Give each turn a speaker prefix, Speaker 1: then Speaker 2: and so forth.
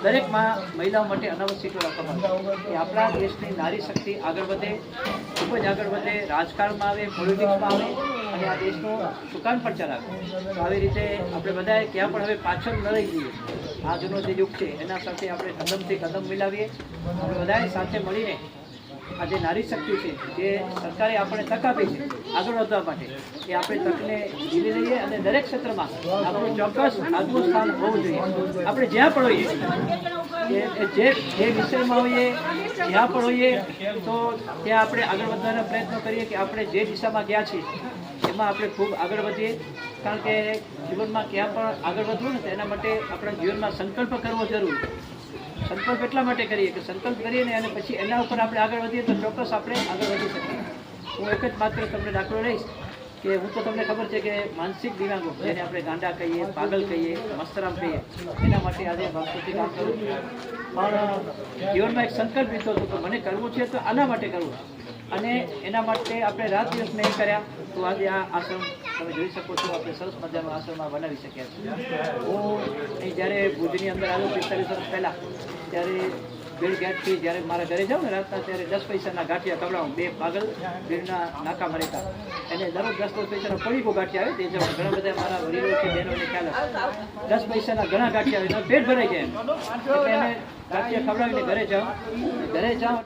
Speaker 1: દરેક મહિલાઓ માટે અનામત સીટો રાખવામાં આવે. આપણા દેશની નારી શક્તિ આગળ વધે, ખૂબ જ આગળ વધે, રાજકારણમાં આવે, પોલિટિક્સમાં આવે અને આ દેશનો સુકાન પણ ચલાવે. તો આવી રીતે આપણે બધાએ ક્યાં પણ હવે પાછળ ન રહી જઈએ. આજનો જે યુગ છે એના સાથે આપણે કદમથી કદમ મિલાવીએ. આપણે બધાએ સાથે મળીને આ જે નારી શક્તિ છે, જે સરકારે આપણને તક આપી છે આગળ વધવા માટે, એ આપણે તકને ઝીલી લઈએ અને દરેક ક્ષેત્રમાં આપણું ચોક્કસ આગવું સ્થાન હોવું જોઈએ. આપણે જ્યાં પણ હોઈએ, જે વિષયમાં હોઈએ, જ્યાં પણ હોઈએ, તો ત્યાં આપણે આગળ વધવાના પ્રયત્નો કરીએ કે આપણે જે દિશામાં ગયા છીએ એમાં આપણે ખૂબ આગળ વધીએ. કારણ કે જીવનમાં ક્યાં પણ આગળ વધવું ને એના માટે આપણા જીવનમાં સંકલ્પ કરવો જરૂરી. સંકલ્પ એટલા માટે કરીએ કે સંકલ્પ કરીએ ને અને પછી એના ઉપર આપણે આગળ વધીએ તો ચોક્કસ આપણે આગળ વધી શકીએ. હું એક જ માત્ર તમને દાખલો લઈશ કે હું તો તમને ખબર છે કે માનસિક દિવ્યાંગો, જેને આપણે ગાંડા કહીએ, પાગલ કહીએ, મસ્તરામ કહીએ, એના માટે આજે વર્ષોથી કામ કરું છું. પણ જીવનમાં એક સંકલ્પ લીધો હતો કે મને કરવું છે તો આના માટે કરવું છે, અને એના માટે આપણે રાત દિવસ નહીં કર્યા તો આજે આ આશ્રમ તમે જોઈ શકો છો. આપણે સરસ મજાનો આશ્રમ બનાવી શક્યા છીએ. હું અહીં જ્યારે ભુજની અંદર આવ્યો 45 વર્ષ પહેલાં, ત્યારે ભીડ ગેટથી જ્યારે મારા ઘરે જાઉં ને રાતના, ત્યારે 10 પૈસાના ગાંઠિયા ખવડાવું. 2 પાગલ ભીડના નાકામાં રહેતા, એને દરરોજ 10 પૈસાના પડીકો ગાંઠિયા આવે. તે જવા ઘણા બધા મારા વડીલો છે, બહેનોને ખ્યાલ હશે. 10 પૈસાના ઘણા ગાંઠિયા આવે, પેટ ભરાઈ જાય. એટલે એને ગાંઠિયા ખવડાવીને ઘરે જાઉં.